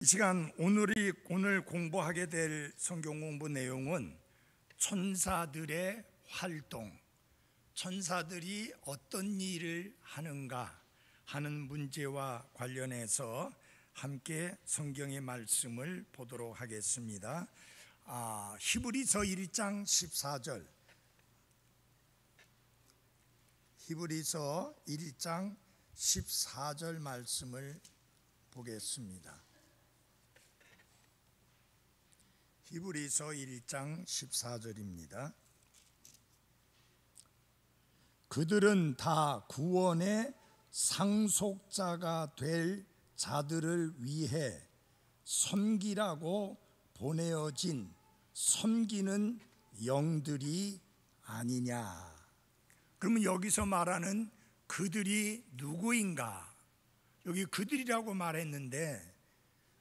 이 시간 오늘 공부하게 될 성경 공부 내용은 천사들의 활동, 천사들이 어떤 일을 하는가 하는 문제와 관련해서 함께 성경의 말씀을 보도록 하겠습니다. 히브리서 1장 14절, 히브리서 1장 14절 말씀을 보겠습니다. 히브리서 1장 14절입니다. 그들은 다 구원의 상속자가 될 자들을 위해 섬기라고 보내어진 섬기는 영들이 아니냐. 그러면 여기서 말하는 그들이 누구인가? 여기 그들이라고 말했는데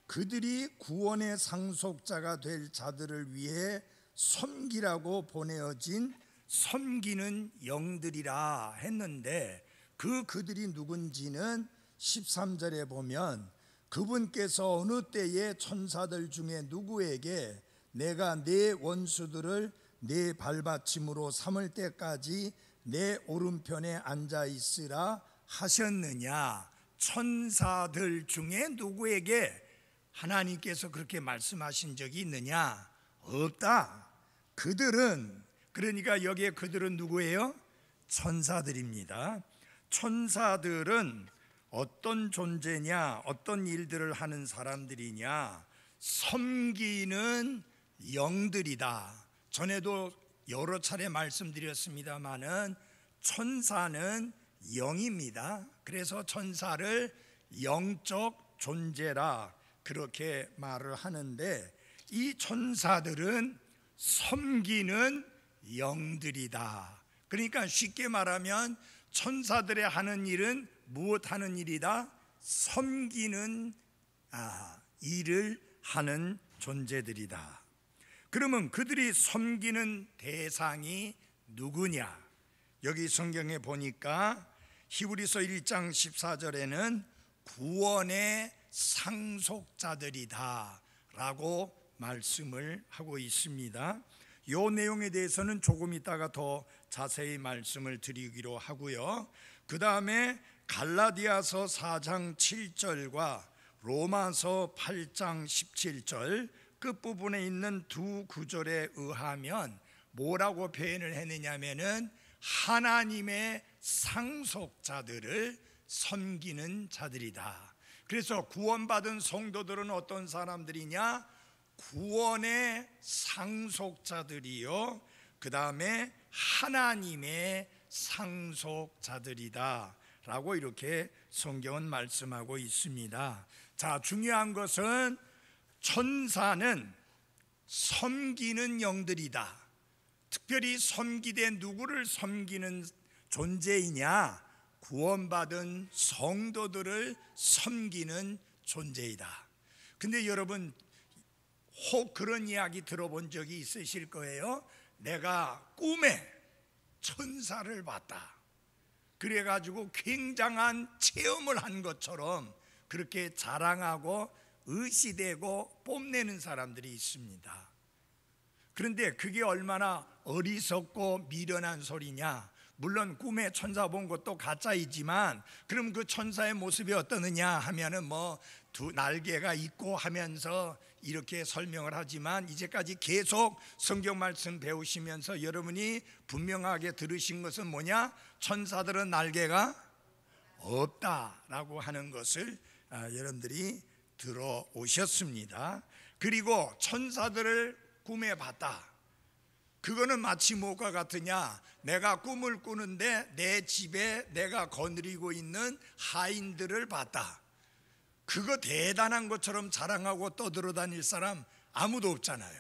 그들이 구원의 상속자가 될 자들을 위해 섬기라고 보내어진 섬기는 영들이라 했는데 그들이 누군지는 13절에 보면 그분께서 어느 때에 천사들 중에 누구에게 내가 내 원수들을 내 발받침으로 삼을 때까지 내 오른편에 앉아 있으라 하셨느냐. 천사들 중에 누구에게 하나님께서 그렇게 말씀하신 적이 있느냐? 없다. 그들은, 그러니까 여기에 그들은 누구예요? 천사들입니다. 천사들은 어떤 존재냐, 어떤 일들을 하는 사람들이냐? 섬기는 영들이다. 전에도 여러 차례 말씀드렸습니다마는 천사는 영입니다. 그래서 천사를 영적 존재라 그렇게 말을 하는데 이 천사들은 섬기는 영들이다. 그러니까 쉽게 말하면 천사들의 하는 일은 무엇 하는 일이다? 섬기는 일을 하는 존재들이다. 그러면 그들이 섬기는 대상이 누구냐? 여기 성경에 보니까 히브리서 1장 14절에는 구원의 상속자들이다 라고 말씀을 하고 있습니다. 이 내용에 대해서는 조금 있다가 더 자세히 말씀을 드리기로 하고요. 그 다음에 갈라디아서 4장 7절과 로마서 8장 17절 끝부분에 있는 두 구절에 의하면 뭐라고 표현을 했느냐면은 하나님의 상속자들을 섬기는 자들이다. 그래서 구원받은 성도들은 어떤 사람들이냐? 구원의 상속자들이요, 그 다음에 하나님의 상속자들이다 라고 이렇게 성경은 말씀하고 있습니다. 자, 중요한 것은 천사는 섬기는 영들이다. 특별히 섬기되 누구를 섬기는 존재이냐? 구원받은 성도들을 섬기는 존재이다. 근데 여러분 혹 그런 이야기 들어본 적이 있으실 거예요. 내가 꿈에 천사를 봤다. 그래가지고 굉장한 체험을 한 것처럼 그렇게 자랑하고 의시되고 뽐내는 사람들이 있습니다. 그런데 그게 얼마나 어리석고 미련한 소리냐. 물론 꿈에 천사 본 것도 가짜이지만 그럼 그 천사의 모습이 어떠느냐 하면은 두 날개가 있고 하면서 이렇게 설명을 하지만 이제까지 계속 성경 말씀 배우시면서 여러분이 분명하게 들으신 것은 뭐냐? 천사들은 날개가 없다라고 하는 것을 여러분들이 들어오셨습니다. 그리고 천사들을 꿈에 봤다. 그거는 마치 뭐가 같으냐? 내가 꿈을 꾸는데 내 집에 내가 거느리고 있는 하인들을 봤다. 그거 대단한 것처럼 자랑하고 떠들어다닐 사람 아무도 없잖아요.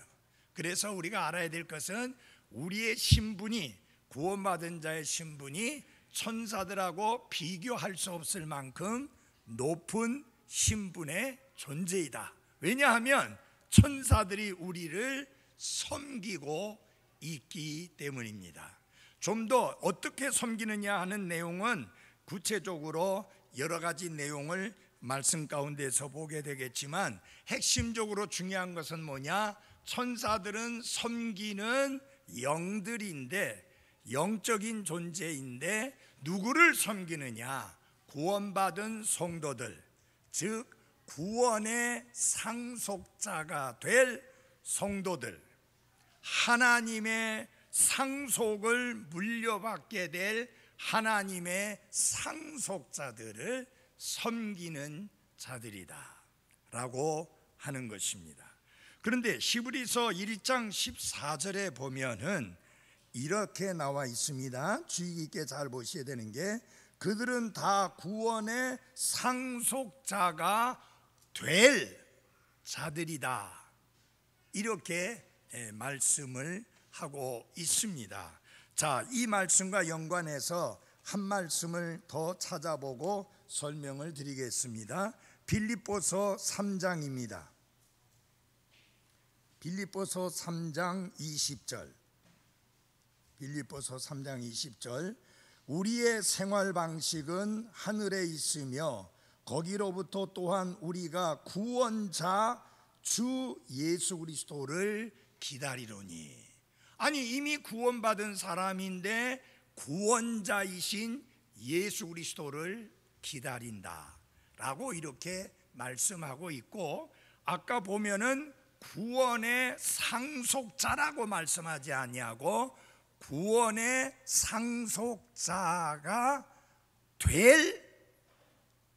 그래서 우리가 알아야 될 것은 우리의 신분이, 구원받은 자의 신분이 천사들하고 비교할 수 없을 만큼 높은 신분의 존재이다. 왜냐하면 천사들이 우리를 섬기고 있기 때문입니다. 좀 더 어떻게 섬기느냐 하는 내용은 구체적으로 여러 가지 내용을 말씀 가운데서 보게 되겠지만 핵심적으로 중요한 것은 뭐냐? 천사들은 섬기는 영들인데, 영적인 존재인데 누구를 섬기느냐? 구원받은 성도들, 즉 구원의 상속자가 될 성도들, 하나님의 상속을 물려받게 될 하나님의 상속자들을 섬기는 자들이다 라고 하는 것입니다. 그런데 히브리서 1장 14절에 보면은 이렇게 나와 있습니다. 주의 깊게 잘 보셔야 되는 게, 그들은 다 구원의 상속자가 될 자들이다, 이렇게 말씀을 하고 있습니다. 자, 이 말씀과 연관해서 한 말씀을 더 찾아보고 설명을 드리겠습니다. 빌립보서 3장입니다. 빌립보서 3장 20절. 빌립보서 3장 20절. 우리의 생활 방식은 하늘에 있으며 거기로부터 또한 우리가 구원자 주 예수 그리스도를 기다리노니. 아니, 이미 구원받은 사람인데 구원자이신 예수 그리스도를 기다린다 라고 이렇게 말씀하고 있고, 아까 보면은 구원의 상속자라고 말씀하지 아니하고 구원의 상속자가 될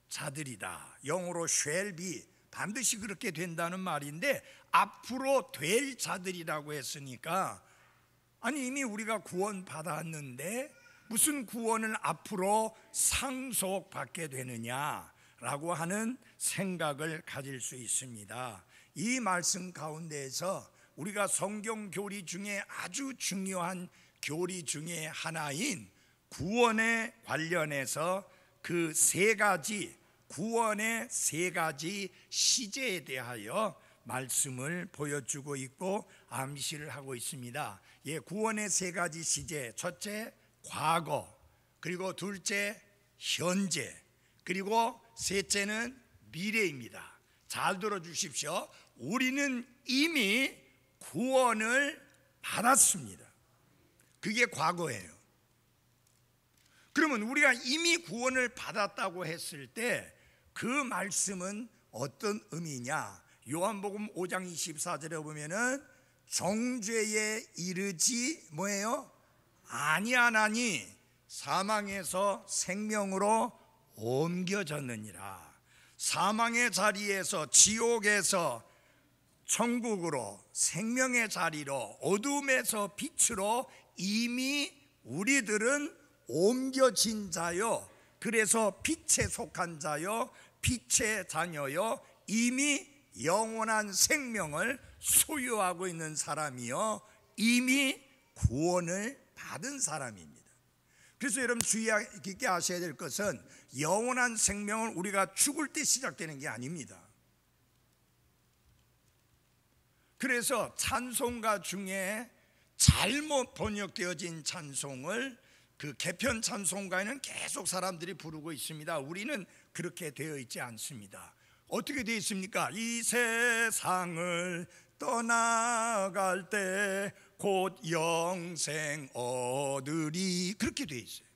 자들이다. 영어로 shall be, 반드시 그렇게 된다는 말인데 앞으로 될 자들이라고 했으니까, 아니 이미 우리가 구원 받았는데 무슨 구원을 앞으로 상속받게 되느냐라고 하는 생각을 가질 수 있습니다. 이 말씀 가운데에서 우리가 성경 교리 중에 아주 중요한 교리 중에 하나인 구원에 관련해서 그 세 가지, 구원의 세 가지 시제에 대하여 말씀을 보여주고 있고 암시를 하고 있습니다. 예, 구원의 세 가지 시제, 첫째 과거, 그리고 둘째 현재, 그리고 셋째는 미래입니다. 잘 들어주십시오. 우리는 이미 구원을 받았습니다. 그게 과거예요. 그러면 우리가 이미 구원을 받았다고 했을 때 그 말씀은 어떤 의미냐? 요한복음 5장 24절에 보면은 정죄에 이르지 뭐예요? 아니하나니 사망에서 생명으로 옮겨졌느니라. 사망의 자리에서, 지옥에서 천국으로, 생명의 자리로, 어둠에서 빛으로 이미 우리들은 옮겨진 자요, 그래서 빛에 속한 자요, 빛의 자녀요, 이미 영원한 생명을 소유하고 있는 사람이요, 이미 구원을 받은 사람입니다. 그래서 여러분 주의 깊게 아셔야 될 것은 영원한 생명은 우리가 죽을 때 시작되는 게 아닙니다. 그래서 찬송가 중에 잘못 번역되어진 찬송을 그 개편 찬송가에는 계속 사람들이 부르고 있습니다. 우리는 그렇게 되어 있지 않습니다. 어떻게 되어 있습니까? 이 세상을 떠나갈 때 곧 영생 얻으리, 그렇게 되어 있어요.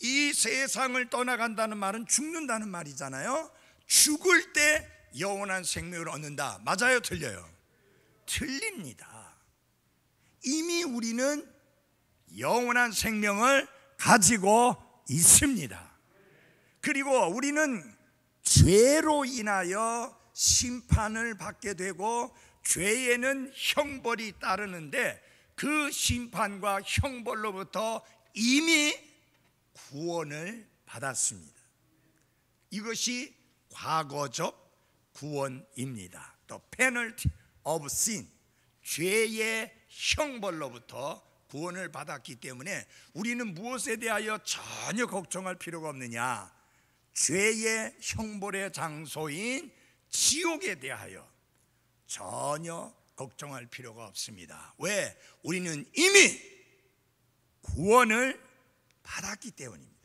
이 세상을 떠나간다는 말은 죽는다는 말이잖아요. 죽을 때 영원한 생명을 얻는다. 맞아요? 틀려요? 틀립니다. 이미 우리는 영원한 생명을 가지고 있습니다. 그리고 우리는 죄로 인하여 심판을 받게 되고 죄에는 형벌이 따르는데 그 심판과 형벌로부터 이미 구원을 받았습니다. 이것이 과거적 구원입니다. The penalty of sin, 죄의 형벌로부터 구원을 받았기 때문에 우리는 무엇에 대하여 전혀 걱정할 필요가 없느냐? 죄의 형벌의 장소인 지옥에 대하여 전혀 걱정할 필요가 없습니다. 왜? 우리는 이미 구원을 받았기 때문입니다.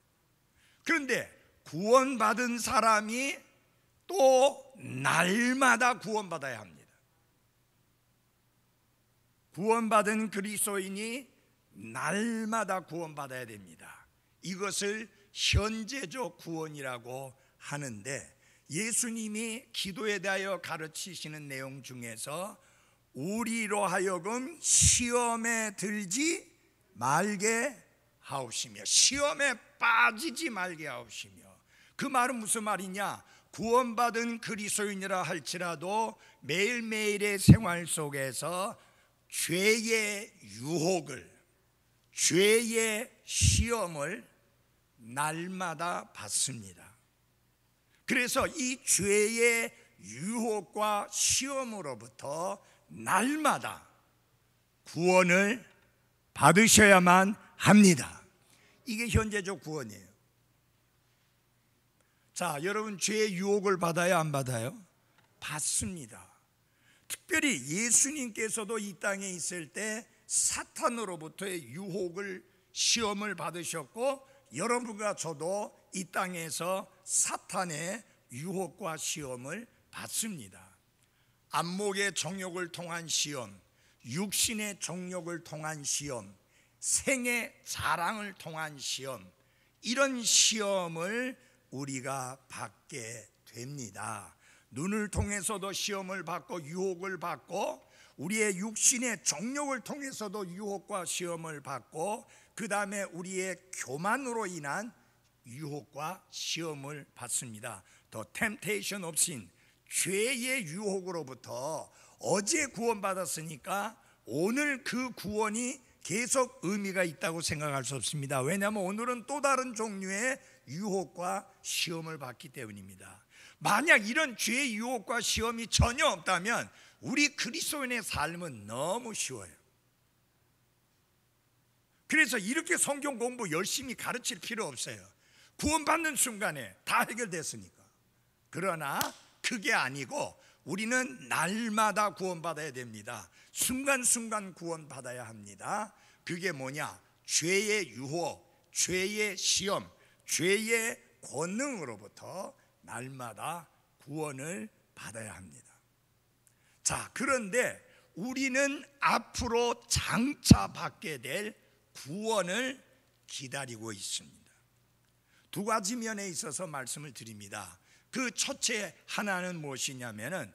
그런데 구원받은 사람이 또 날마다 구원받아야 합니다. 구원받은 그리스도인이 날마다 구원받아야 됩니다. 이것을 현재적 구원이라고 하는데, 예수님이 기도에 대하여 가르치시는 내용 중에서 우리로 하여금 시험에 들지 말게 하옵시며, 시험에 빠지지 말게 하옵시며. 그 말은 무슨 말이냐? 구원받은 그리스도인이라 할지라도 매일매일의 생활 속에서 죄의 유혹을, 죄의 시험을 날마다 받습니다. 그래서 이 죄의 유혹과 시험으로부터 날마다 구원을 받으셔야만 합니다. 이게 현재적 구원이에요. 자, 여러분, 죄의 유혹을 받아야 안 받아요? 받습니다. 특별히 예수님께서도 이 땅에 있을 때 사탄으로부터의 유혹을, 시험을 받으셨고, 여러분과 저도 이 땅에서 사탄의 유혹과 시험을 받습니다. 안목의 정욕을 통한 시험, 육신의 정욕을 통한 시험, 생의 자랑을 통한 시험, 이런 시험을 우리가 받게 됩니다. 눈을 통해서도 시험을 받고 유혹을 받고, 우리의 육신의 정욕을 통해서도 유혹과 시험을 받고, 그 다음에 우리의 교만으로 인한 유혹과 시험을 받습니다. The temptation of sin, 죄의 유혹으로부터 어제 구원받았으니까 오늘 그 구원이 계속 의미가 있다고 생각할 수 없습니다. 왜냐하면 오늘은 또 다른 종류의 유혹과 시험을 받기 때문입니다. 만약 이런 죄의 유혹과 시험이 전혀 없다면 우리 그리스도인의 삶은 너무 쉬워요. 그래서 이렇게 성경 공부 열심히 가르칠 필요 없어요. 구원받는 순간에 다 해결됐으니까. 그러나 그게 아니고 우리는 날마다 구원받아야 됩니다. 순간순간 구원받아야 합니다. 그게 뭐냐? 죄의 유혹, 죄의 시험, 죄의 권능으로부터 날마다 구원을 받아야 합니다. 자, 그런데 우리는 앞으로 장차 받게 될 구원을 기다리고 있습니다. 두 가지 면에 있어서 말씀을 드립니다. 그 첫째 하나는 무엇이냐면은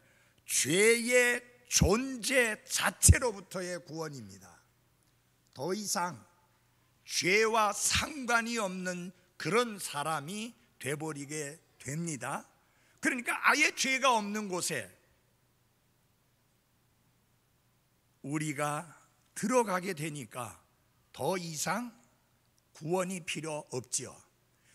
죄의 존재 자체로부터의 구원입니다. 더 이상 죄와 상관이 없는 그런 사람이 되어버리게 됩니다. 그러니까 아예 죄가 없는 곳에 우리가 들어가게 되니까 더 이상 구원이 필요 없죠.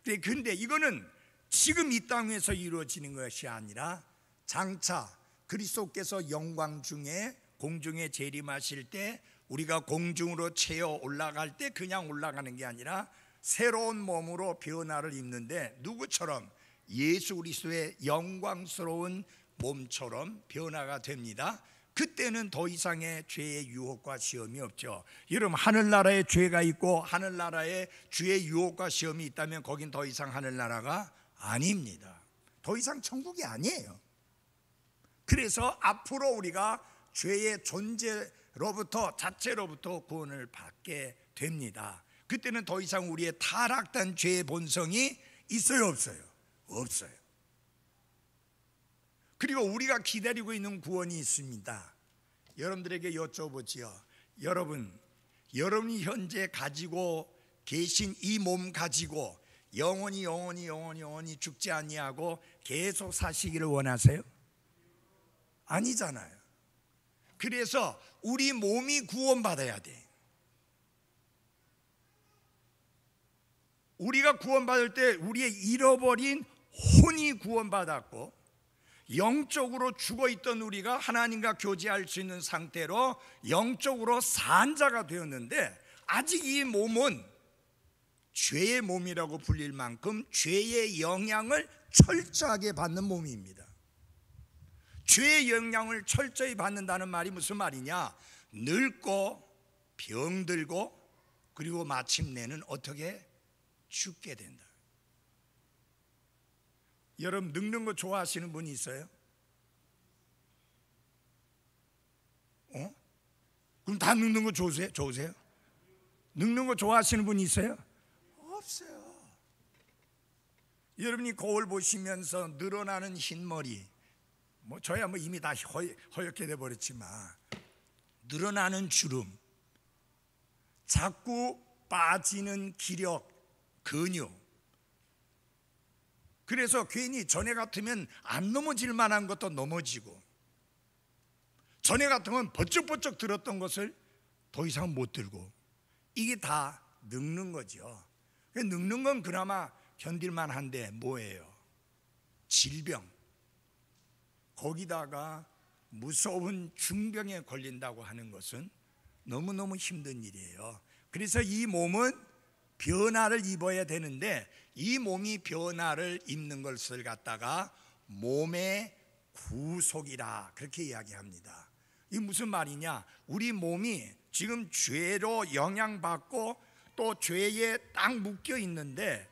그런데 이거는 지금 이 땅에서 이루어지는 것이 아니라 장차 그리스도께서 영광 중에 공중에 재림하실 때 우리가 공중으로 채어 올라갈 때 그냥 올라가는 게 아니라 새로운 몸으로 변화를 입는데, 누구처럼? 예수 그리스도의 영광스러운 몸처럼 변화가 됩니다. 그때는 더 이상의 죄의 유혹과 시험이 없죠. 여러분, 하늘나라에 죄가 있고 하늘나라에 죄의 유혹과 시험이 있다면 거긴 더 이상 하늘나라가 아닙니다. 더 이상 천국이 아니에요. 그래서 앞으로 우리가 죄의 존재로부터, 자체로부터 구원을 받게 됩니다. 그때는 더 이상 우리의 타락된 죄의 본성이 있어요, 없어요? 없어요. 그리고 우리가 기다리고 있는 구원이 있습니다. 여러분들에게 여쭤보지요. 여러분이 현재 가지고 계신 이 몸 가지고 영원히 죽지 아니하고 계속 사시기를 원하세요? 아니잖아요. 그래서 우리 몸이 구원받아야 돼. 우리가 구원받을 때 우리의 잃어버린 혼이 구원받았고, 영적으로 죽어있던 우리가 하나님과 교제할 수 있는 상태로 영적으로 산 자가 되었는데, 아직 이 몸은 죄의 몸이라고 불릴 만큼 죄의 영향을 철저하게 받는 몸입니다. 죄의 영향을 철저히 받는다는 말이 무슨 말이냐? 늙고 병들고 그리고 마침내는 어떻게? 죽게 된다. 여러분 늙는 거 좋아하시는 분이 있어요? 그럼 다 늙는 거 좋으세요? 늙는 거 좋아하시는 분이 있어요? 없어요. 여러분이 거울 보시면서 늘어나는 흰머리, 저야 이미 다 허옇게 돼버렸지만 늘어나는 주름, 자꾸 빠지는 기력, 근육. 그래서 괜히 전에 같으면 안 넘어질 만한 것도 넘어지고, 전에 같으면 번쩍번쩍 들었던 것을 더 이상 못 들고, 이게 다 늙는 거죠. 늙는 건 그나마 견딜만 한데 뭐예요? 질병, 거기다가 무서운 중병에 걸린다고 하는 것은 너무너무 힘든 일이에요. 그래서 이 몸은 변화를 입어야 되는데, 이 몸이 변화를 입는 것을 갖다가 몸의 구속이라 그렇게 이야기합니다. 이게 무슨 말이냐? 우리 몸이 지금 죄로 영향받고 또 죄에 딱 묶여 있는데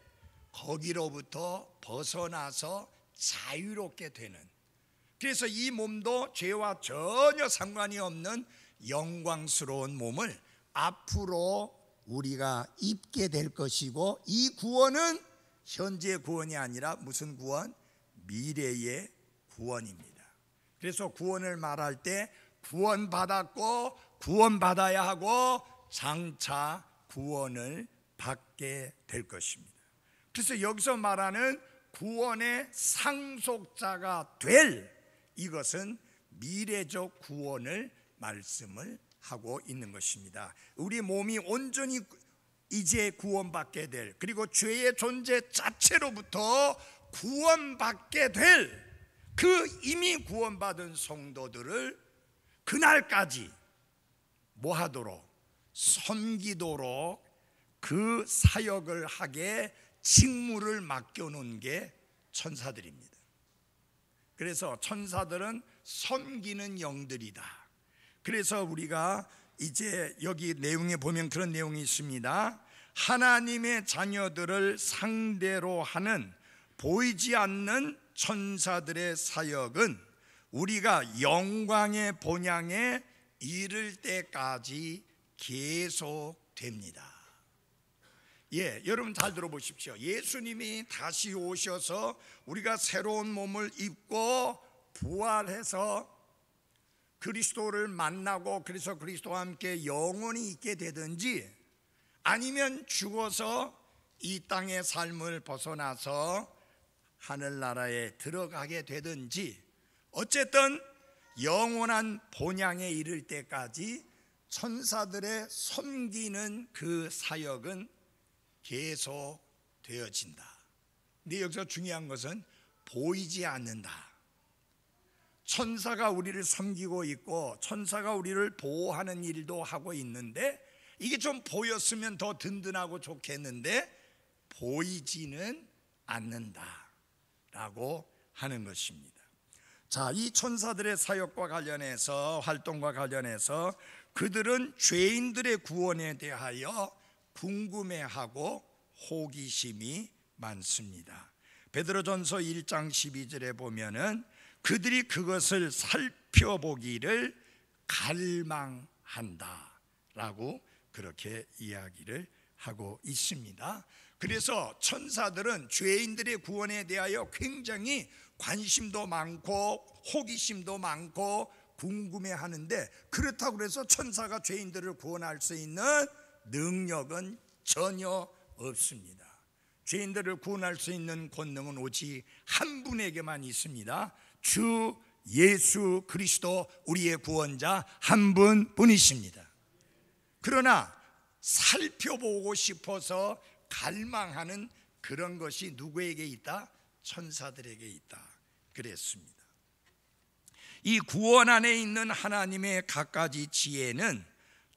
거기로부터 벗어나서 자유롭게 되는, 그래서 이 몸도 죄와 전혀 상관이 없는 영광스러운 몸을 앞으로 우리가 입게 될 것이고, 이 구원은 현재 구원이 아니라 무슨 구원? 미래의 구원입니다. 그래서 구원을 말할 때 구원받았고 구원받아야 하고 장차 구원을 받게 될 것입니다. 그래서 여기서 말하는 구원의 상속자가 될, 이것은 미래적 구원을 말씀을 하고 있는 것입니다. 우리 몸이 온전히 이제 구원받게 될, 그리고 죄의 존재 자체로부터 구원받게 될 그 이미 구원받은 성도들을 그날까지 뭐 하도록? 섬기도록 그 사역을 하게 직무를 맡겨놓은 게 천사들입니다. 그래서 천사들은 섬기는 영들이다. 그래서 우리가 이제 여기 내용에 보면 그런 내용이 있습니다. 하나님의 자녀들을 상대로 하는 보이지 않는 천사들의 사역은 우리가 영광의 본향에 이를 때까지 계속됩니다. 여러분 잘 들어보십시오. 예수님이 다시 오셔서 우리가 새로운 몸을 입고 부활해서 그리스도를 만나고, 그래서 그리스도와 함께 영원히 있게 되든지, 아니면 죽어서 이 땅의 삶을 벗어나서 하늘나라에 들어가게 되든지, 어쨌든 영원한 본향에 이를 때까지 천사들의 섬기는 그 사역은 계속 되어진다. 근데 여기서 중요한 것은 보이지 않는다. 천사가 우리를 섬기고 있고 천사가 우리를 보호하는 일도 하고 있는데, 이게 좀 보였으면 더 든든하고 좋겠는데 보이지는 않는다라고 하는 것입니다. 자, 이 천사들의 사역과 관련해서, 활동과 관련해서 그들은 죄인들의 구원에 대하여 궁금해하고 호기심이 많습니다. 베드로전서 1장 12절에 보면은 그들이 그것을 살펴보기를 갈망한다라고 그렇게 이야기를 하고 있습니다. 그래서 천사들은 죄인들의 구원에 대하여 굉장히 관심도 많고 호기심도 많고 궁금해하는데, 그렇다고 해서 천사가 죄인들을 구원할 수 있는 능력은 전혀 없습니다. 죄인들을 구원할 수 있는 권능은 오직 한 분에게만 있습니다. 주 예수 그리스도, 우리의 구원자 한 분뿐이십니다. 그러나 살펴보고 싶어서 갈망하는 그런 것이 누구에게 있다? 천사들에게 있다 그랬습니다. 이 구원 안에 있는 하나님의 갖가지 지혜는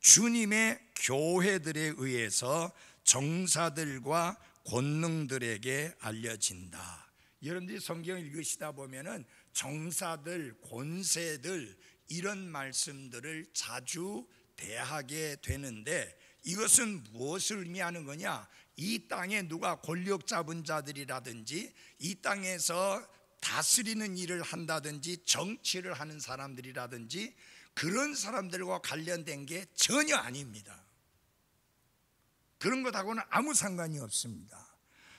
주님의 교회들에 의해서 정사들과 권능들에게 알려진다. 여러분들이 성경을 읽으시다 보면은 정사들, 권세들 이런 말씀들을 자주 대하게 되는데, 이것은 무엇을 의미하는 거냐? 이 땅에 누가 권력 잡은 자들이라든지 이 땅에서 다스리는 일을 한다든지 정치를 하는 사람들이라든지 그런 사람들과 관련된 게 전혀 아닙니다. 그런 것하고는 아무 상관이 없습니다.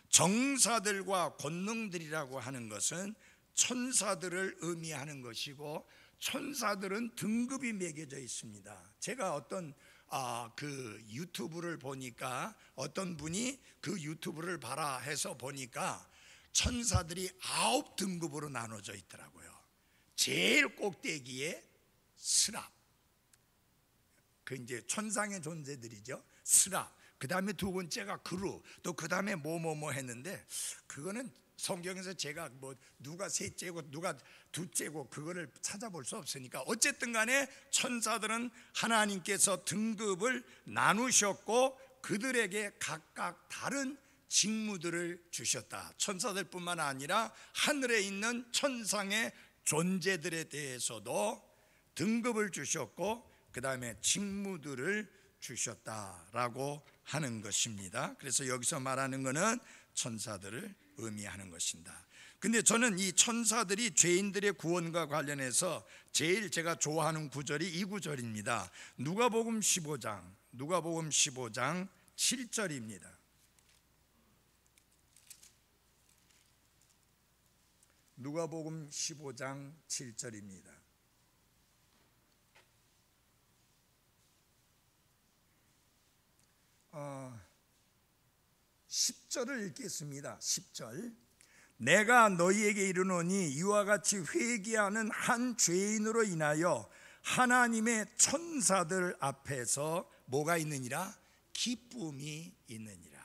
정사들과 권능들이라고 하는 것은 천사들을 의미하는 것이고, 천사들은 등급이 매겨져 있습니다. 제가 어떤 그 유튜브를 보니까 어떤 분이 그 유튜브를 봐라 해서 보니까 천사들이 9등급으로 나눠져 있더라고요. 제일 꼭대기에 스랍, 그 이제 천상의 존재들이죠. 스랍. 그 다음에 두 번째가 그루, 또 그 다음에 뭐뭐뭐 했는데, 그거는 성경에서 제가 뭐 누가 셋째고 누가 둘째고 그거를 찾아볼 수 없으니까, 어쨌든 간에 천사들은 하나님께서 등급을 나누셨고 그들에게 각각 다른 직무들을 주셨다. 천사들뿐만 아니라 하늘에 있는 천상의 존재들에 대해서도 등급을 주셨고 그 다음에 직무들을 주셨다라고 하는 것입니다. 그래서 여기서 말하는 것은 천사들을 의미하는 것입니다. 근데 저는 이 천사들이 죄인들의 구원과 관련해서 제일 제가 좋아하는 구절이 이 구절입니다. 누가복음 15장 7절입니다. 누가복음 15장 7절입니다. 10절을 읽겠습니다. 10절. 내가 너희에게 이르노니 이와 같이 회개하는 한 죄인으로 인하여 하나님의 천사들 앞에서 뭐가 있느니라? 기쁨이 있느니라.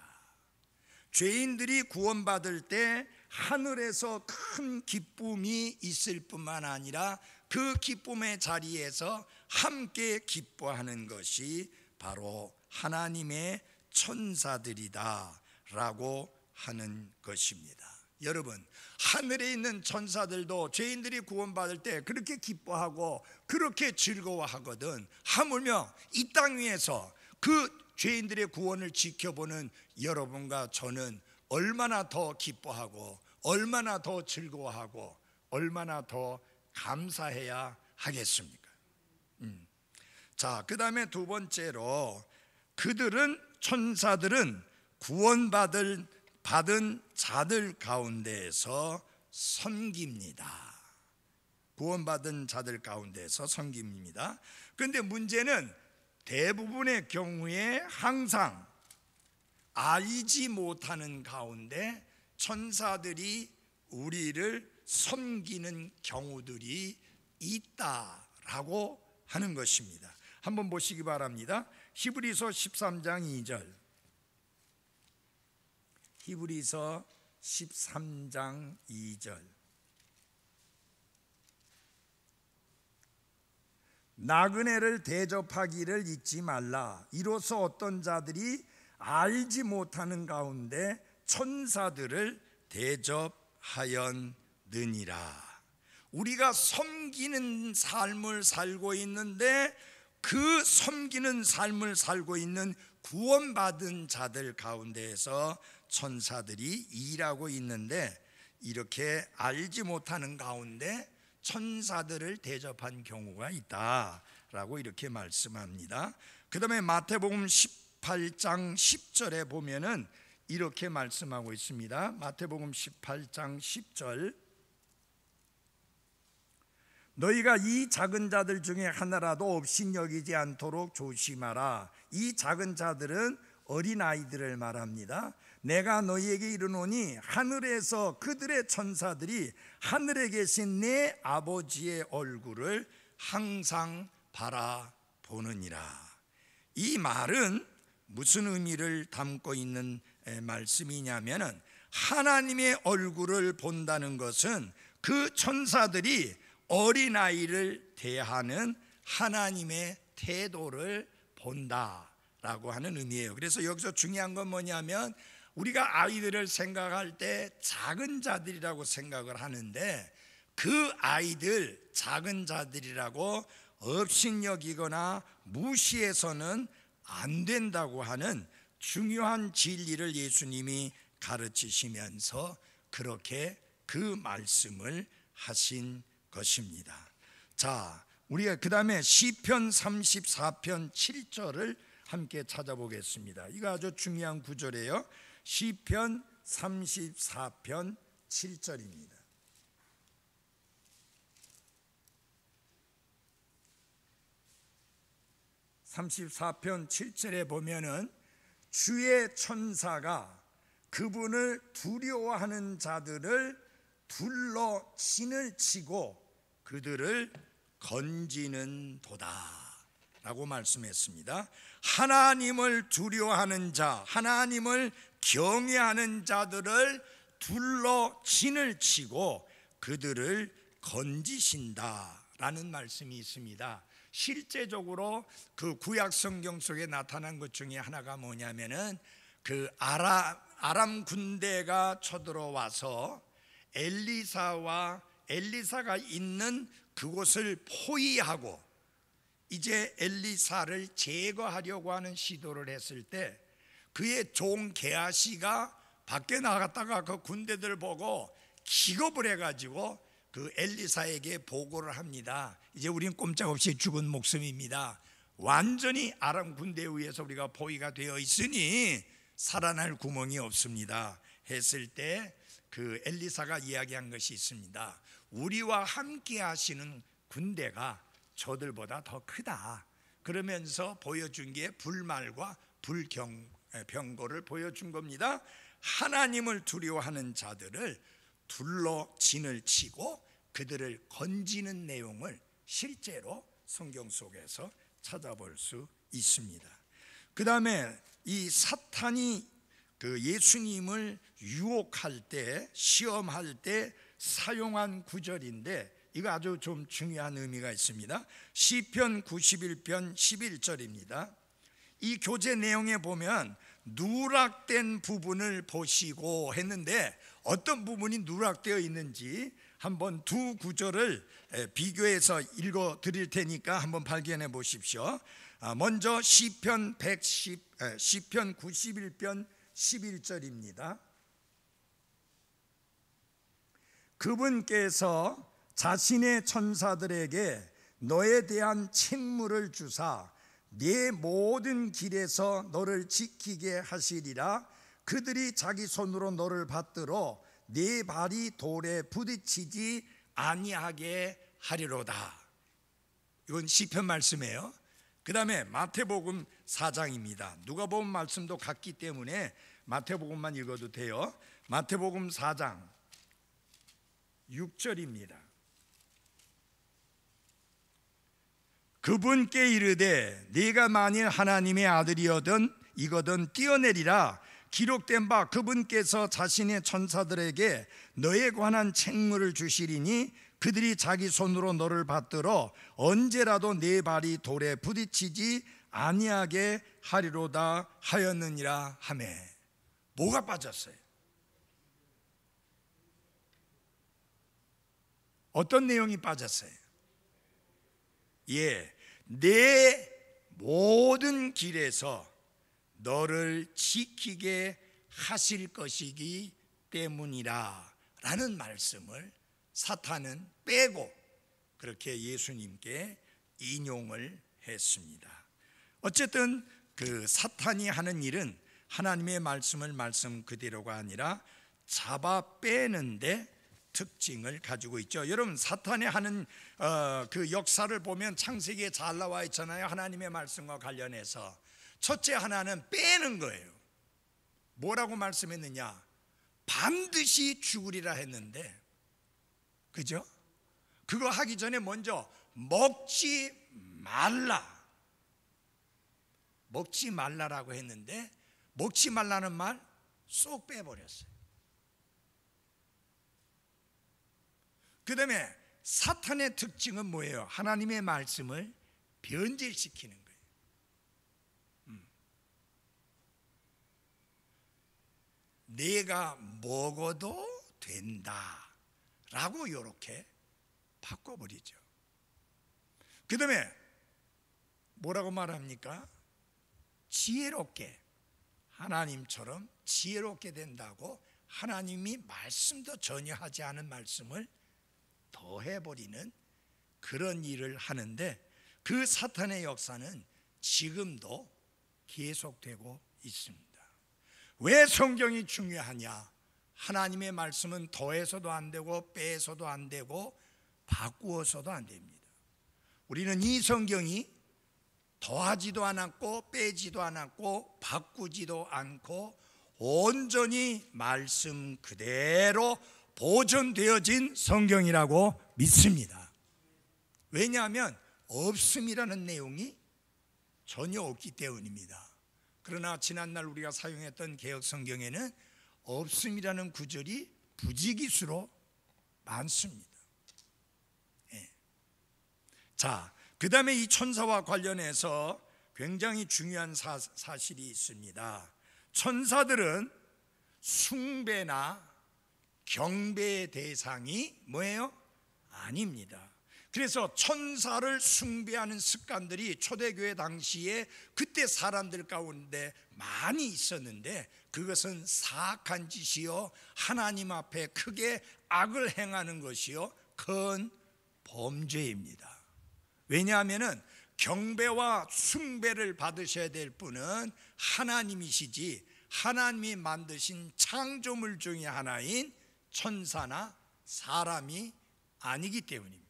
죄인들이 구원받을 때 하늘에서 큰 기쁨이 있을 뿐만 아니라 그 기쁨의 자리에서 함께 기뻐하는 것이 바로 하나님의 천사들이다 라고 하는 것입니다. 여러분, 하늘에 있는 천사들도 죄인들이 구원받을 때 그렇게 기뻐하고 그렇게 즐거워하거든. 하물며 이 땅 위에서 그 죄인들의 구원을 지켜보는 여러분과 저는 얼마나 더 기뻐하고 얼마나 더 즐거워하고 얼마나 더 감사해야 하겠습니까? 자, 그 다음에 두 번째로, 천사들은 구원받은 자들 가운데에서 섬깁니다. 구원받은 자들 가운데에서 섬깁니다. 그런데 문제는 대부분의 경우에 항상 알지 못하는 가운데 천사들이 우리를 섬기는 경우들이 있다라고 하는 것입니다. 한번 보시기 바랍니다. 히브리서 13장 2절. 히브리서 13장 2절. 나그네를 대접하기를 잊지 말라. 이로써 어떤 자들이 알지 못하는 가운데 천사들을 대접하였느니라. 우리가 섬기는 삶을 살고 있는데 그 섬기는 삶을 살고 있는 구원받은 자들 가운데에서 천사들이 일하고 있는데, 이렇게 알지 못하는 가운데 천사들을 대접한 경우가 있다라고 이렇게 말씀합니다. 그 다음에 마태복음 18장 10절에 보면은 이렇게 말씀하고 있습니다. 마태복음 18장 10절. 너희가 이 작은 자들 중에 하나라도 업신여기지 않도록 조심하라. 이 작은 자들은 어린아이들을 말합니다. 내가 너희에게 이르노니 하늘에서 그들의 천사들이 하늘에 계신 내 아버지의 얼굴을 항상 바라보느니라. 이 말은 무슨 의미를 담고 있는 말씀이냐면은, 하나님의 얼굴을 본다는 것은 그 천사들이 어린아이를 대하는 하나님의 태도를 본다라고 하는 의미예요. 그래서 여기서 중요한 건 뭐냐면, 우리가 아이들을 생각할 때 작은 자들이라고 생각을 하는데, 그 아이들 작은 자들이라고 업신여기거나 무시해서는 안 된다고 하는 중요한 진리를 예수님이 가르치시면서 그렇게 그 말씀을 하신 것입니다. 자, 우리가 그 다음에 시편 34편 7절을 함께 찾아보겠습니다. 이거 아주 중요한 구절이에요. 시편 34편 7절입니다. (34편 7절에) 보면은 주의 천사가 그분을 두려워하는 자들을 둘러 진을 치고 그들을 건지는 도다 라고 말씀했습니다. 하나님을 두려워하는 자, 하나님을 경외하는 자들을 둘러 진을 치고 그들을 건지신다라는 말씀이 있습니다. 실제적으로 그 구약 성경 속에 나타난 것 중에 하나가 뭐냐면은 그 아람 군대가 쳐들어와서 엘리사가 있는 그곳을 포위하고 이제 엘리사를 제거하려고 하는 시도를 했을 때 그의 종 게하시가 밖에 나갔다가 그 군대들 보고 기겁을 해가지고 그 엘리사에게 보고를 합니다. 이제 우리는 꼼짝없이 죽은 목숨입니다. 완전히 아람 군대에 의해서 우리가 포위가 되어 있으니 살아날 구멍이 없습니다 했을 때 그 엘리사가 이야기한 것이 있습니다. 우리와 함께 하시는 군대가 저들보다 더 크다. 그러면서 보여준 게 불말과 병거를 보여준 겁니다. 하나님을 두려워하는 자들을 둘러 진을 치고 그들을 건지는 내용을 실제로 성경 속에서 찾아볼 수 있습니다. 그 다음에 이 사탄이 그 예수님을 유혹할 때, 시험할 때 사용한 구절인데 이거 아주 좀 중요한 의미가 있습니다. 시편 91편 11절입니다. 이 교재 내용에 보면 누락된 부분을 보시고 했는데 어떤 부분이 누락되어 있는지 한번 두 구절을 비교해서 읽어 드릴 테니까 한번 발견해 보십시오. 먼저 시편 91편 11절입니다. 그분께서 자신의 천사들에게 너에 대한 책무를 주사 네 모든 길에서 너를 지키게 하시리라. 그들이 자기 손으로 너를 받들어 네 발이 돌에 부딪히지 아니하게 하리로다. 이건 시편 말씀이에요. 그 다음에 마태복음 4장입니다. 누가복음 말씀도 같기 때문에 마태복음만 읽어도 돼요. 마태복음 4장 6절입니다. 그분께 이르되 네가 만일 하나님의 아들이거든 뛰어내리라. 기록된 바 그분께서 자신의 천사들에게 너에 관한 책무를 주시리니 그들이 자기 손으로 너를 받들어 언제라도 네 발이 돌에 부딪히지 아니하게 하리로다 하였느니라 하매. 뭐가 빠졌어요? 어떤 내용이 빠졌어요? 내 모든 길에서 너를 지키게 하실 것이기 때문이라 라는 말씀을 사탄은 빼고 그렇게 예수님께 인용을 했습니다. 어쨌든 그 사탄이 하는 일은 하나님의 말씀 그대로가 아니라 잡아 빼는데 특징을 가지고 있죠. 여러분 사탄이 하는 그 역사를 보면 창세기에 잘 나와 있잖아요. 하나님의 말씀과 관련해서 첫째 하나는 빼는 거예요. 뭐라고 말씀했느냐? 반드시 죽으리라 했는데, 그죠? 그거 하기 전에 먼저 먹지 말라라고 했는데 먹지 말라는 말 쏙 빼버렸어요. 그 다음에 사탄의 특징은 뭐예요? 하나님의 말씀을 변질시키는 거예요. 내가 먹어도 된다 라고 이렇게 바꿔버리죠. 그 다음에 뭐라고 말합니까? 지혜롭게 하나님처럼 지혜롭게 된다고 하나님이 말씀도 전혀 하지 않은 말씀을 더해버리는 그런 일을 하는데, 그 사탄의 역사는 지금도 계속되고 있습니다. 왜 성경이 중요하냐? 하나님의 말씀은 더해서도 안 되고 빼서도 안 되고 바꾸어서도 안 됩니다. 우리는 이 성경이 더하지도 않았고 빼지도 않았고 바꾸지도 않고 온전히 말씀 그대로 보존되어진 성경이라고 믿습니다. 왜냐하면 없음이라는 내용이 전혀 없기 때문입니다. 그러나 지난날 우리가 사용했던 개역 성경에는 없음이라는 구절이 부지기수로 많습니다. 예. 자, 그 다음에 이 천사와 관련해서 굉장히 중요한 사실이 있습니다. 천사들은 숭배나 경배의 대상이 뭐예요? 아닙니다. 그래서 천사를 숭배하는 습관들이 초대교회 당시에 그때 사람들 가운데 많이 있었는데, 그것은 사악한 짓이요 하나님 앞에 크게 악을 행하는 것이요 큰 범죄입니다. 왜냐하면 경배와 숭배를 받으셔야 될 분은 하나님이시지 하나님이 만드신 창조물 중에 하나인 천사나 사람이 아니기 때문입니다.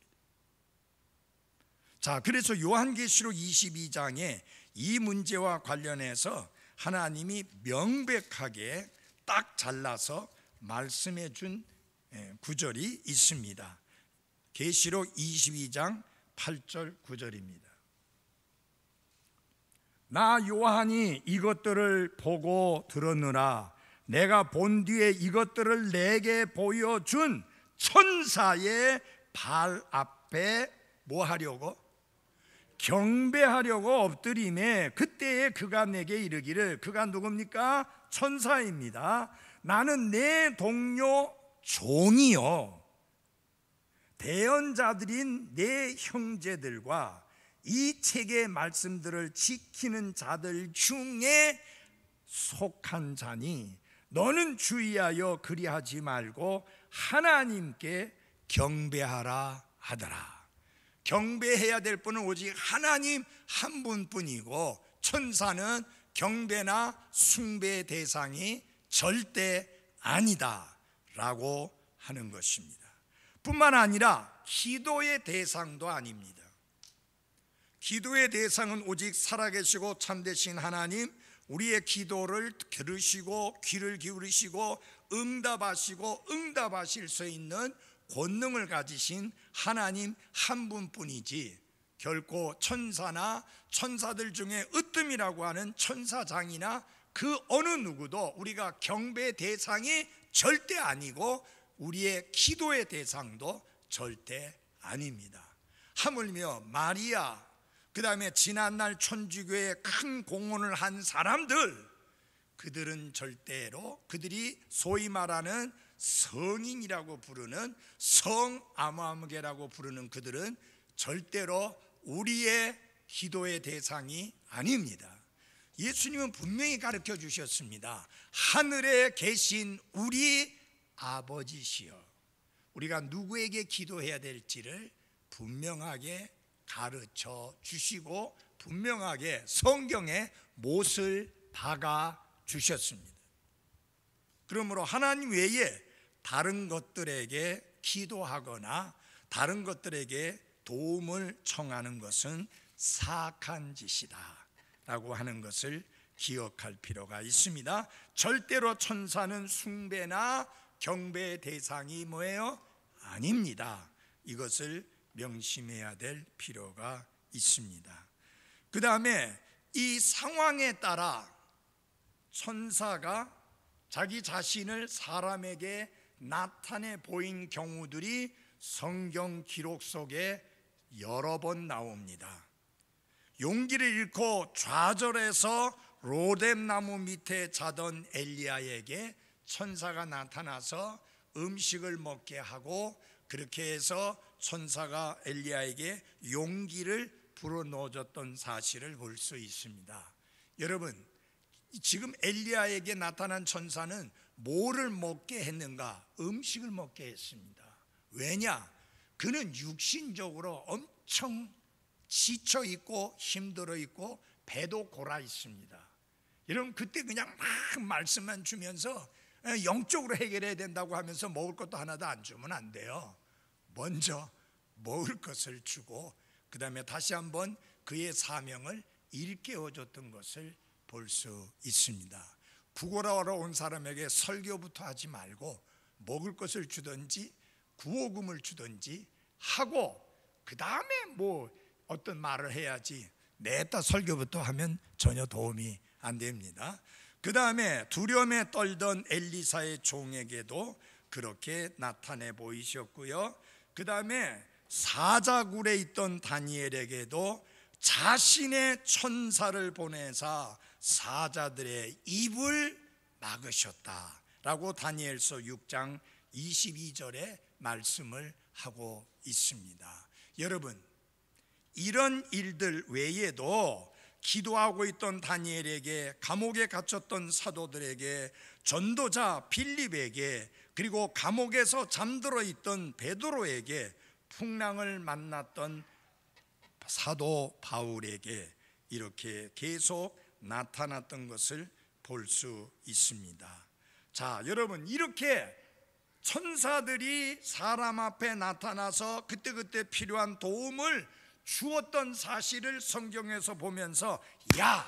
자, 그래서 요한계시록 22장에 이 문제와 관련해서 하나님이 명백하게 딱 잘라서 말씀해 준 구절이 있습니다. 계시록 22장 8절 9절입니다. 나 요한이 이것들을 보고 들었느라 내가 본 뒤에 이것들을 내게 보여준 천사의 발 앞에 뭐 하려고? 경배하려고 엎드림에 그때에 그가 내게 이르기를, 그가 누굽니까? 천사입니다. 나는 내 동료 종이요 대언자들인 내 형제들과 이 책의 말씀들을 지키는 자들 중에 속한 자니 너는 주의하여 그리하지 말고 하나님께 경배하라 하더라. 경배해야 될 분은 오직 하나님 한 분뿐이고 천사는 경배나 숭배의 대상이 절대 아니다 라고 하는 것입니다. 뿐만 아니라 기도의 대상도 아닙니다. 기도의 대상은 오직 살아계시고 참되신 하나님, 우리의 기도를 들으시고 귀를 기울이시고 응답하실 수 있는 권능을 가지신 하나님 한 분뿐이지, 결코 천사나 천사들 중에 으뜸이라고 하는 천사장이나 그 어느 누구도 우리가 경배의 대상이 절대 아니고 우리의 기도의 대상도 절대 아닙니다. 하물며 마리아, 그 다음에 지난날 천주교에 큰 공헌을 한 사람들, 그들은 절대로 그들이 소위 말하는 성인이라고 부르는 성아무개라고 부르는 그들은 절대로 우리의 기도의 대상이 아닙니다. 예수님은 분명히 가르쳐 주셨습니다. 하늘에 계신 우리 아버지시여, 우리가 누구에게 기도해야 될지를 분명하게 가르쳐 주시고 분명하게 성경에 못을 박아 주셨습니다. 그러므로 하나님 외에 다른 것들에게 기도하거나 다른 것들에게 도움을 청하는 것은 사악한 짓이다 라고 하는 것을 기억할 필요가 있습니다. 절대로 천사는 숭배나 경배의 대상이 뭐예요? 아닙니다. 이것을 명심해야 될 필요가 있습니다. 그 다음에 이 상황에 따라 천사가 자기 자신을 사람에게 나타내 보인 경우들이 성경 기록 속에 여러 번 나옵니다. 용기를 잃고 좌절해서 로뎀나무 밑에 자던 엘리야에게 천사가 나타나서 음식을 먹게 하고, 그렇게 해서 천사가 엘리야에게 용기를 불어넣어줬던 사실을 볼 수 있습니다. 여러분, 지금 엘리야에게 나타난 천사는 뭐를 먹게 했는가? 음식을 먹게 했습니다. 왜냐? 그는 육신적으로 엄청 지쳐 있고 힘들어 있고 배도 골아 있습니다. 여러분, 그때 그냥 막 말씀만 주면서 영적으로 해결해야 된다고 하면서 먹을 것도 하나도 안 주면 안 돼요. 먼저 먹을 것을 주고 그 다음에 다시 한번 그의 사명을 일깨워줬던 것을 볼 수 있습니다. 구걸하러 온 사람에게 설교부터 하지 말고 먹을 것을 주든지 구호금을 주든지 하고 그 다음에 뭐 어떤 말을 해야지 냈다 설교부터 하면 전혀 도움이 안 됩니다. 그 다음에 두려움에 떨던 엘리사의 종에게도 그렇게 나타내 보이셨고요. 그 다음에 사자굴에 있던 다니엘에게도 자신의 천사를 보내사 사자들의 입을 막으셨다라고 다니엘서 6장 22절에 말씀을 하고 있습니다. 여러분, 이런 일들 외에도 기도하고 있던 다니엘에게, 감옥에 갇혔던 사도들에게, 전도자 빌립에게, 그리고 감옥에서 잠들어 있던 베드로에게, 풍랑을 만났던 사도 바울에게 이렇게 계속 나타났던 것을 볼 수 있습니다. 자, 여러분, 이렇게 천사들이 사람 앞에 나타나서 그때그때 필요한 도움을 주었던 사실을 성경에서 보면서, 야,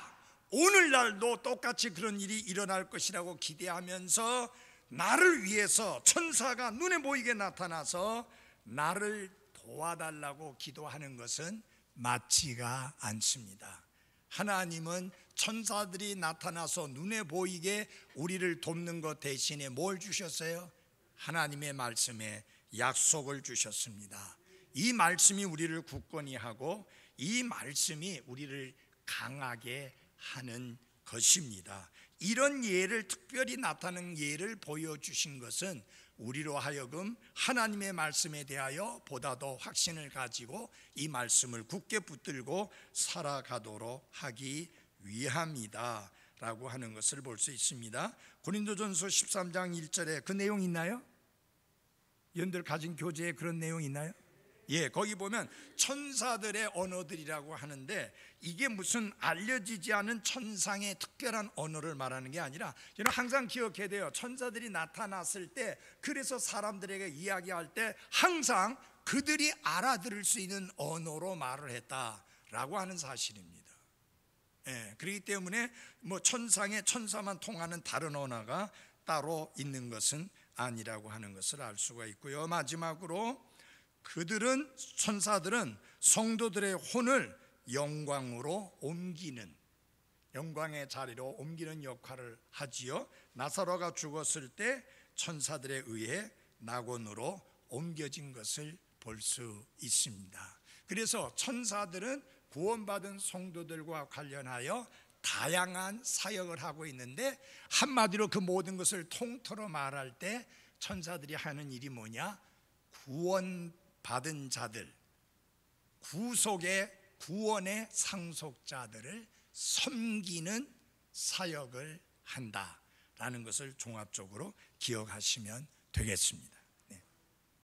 오늘날도 똑같이 그런 일이 일어날 것이라고 기대하면서 나를 위해서 천사가 눈에 보이게 나타나서 나를 도와달라고 기도하는 것은 맞지가 않습니다. 하나님은 천사들이 나타나서 눈에 보이게 우리를 돕는 것 대신에 뭘 주셨어요? 하나님의 말씀에 약속을 주셨습니다. 이 말씀이 우리를 굳건히 하고 이 말씀이 우리를 강하게 하는 것입니다. 이런 예를, 특별히 나타나는 예를 보여주신 것은 우리로 하여금 하나님의 말씀에 대하여 보다 더 확신을 가지고 이 말씀을 굳게 붙들고 살아가도록 하기 위함이다 라고 하는 것을 볼 수 있습니다. 고린도전서 13장 1절에 그 내용 있나요? 여러분들 가진 교재에 그런 내용 있나요? 예, 거기 보면 천사들의 언어들이라고 하는데 이게 무슨 알려지지 않은 천상의 특별한 언어를 말하는 게 아니라, 여러분 항상 기억해야 돼요. 천사들이 나타났을 때, 그래서 사람들에게 이야기할 때 항상 그들이 알아들을 수 있는 언어로 말을 했다라고 하는 사실입니다. 예, 그렇기 때문에 뭐 천사만 통하는 다른 언어가 따로 있는 것은 아니라고 하는 것을 알 수가 있고요. 마지막으로 천사들은 성도들의 혼을 영광으로 옮기는, 영광의 자리로 옮기는 역할을 하지요. 나사로가 죽었을 때 천사들에 의해 낙원으로 옮겨진 것을 볼 수 있습니다. 그래서 천사들은 구원받은 성도들과 관련하여 다양한 사역을 하고 있는데, 한마디로 그 모든 것을 통틀어 말할 때 천사들이 하는 일이 뭐냐? 구원받은 자들, 구원의 상속자들을 섬기는 사역을 한다라는 것을 종합적으로 기억하시면 되겠습니다.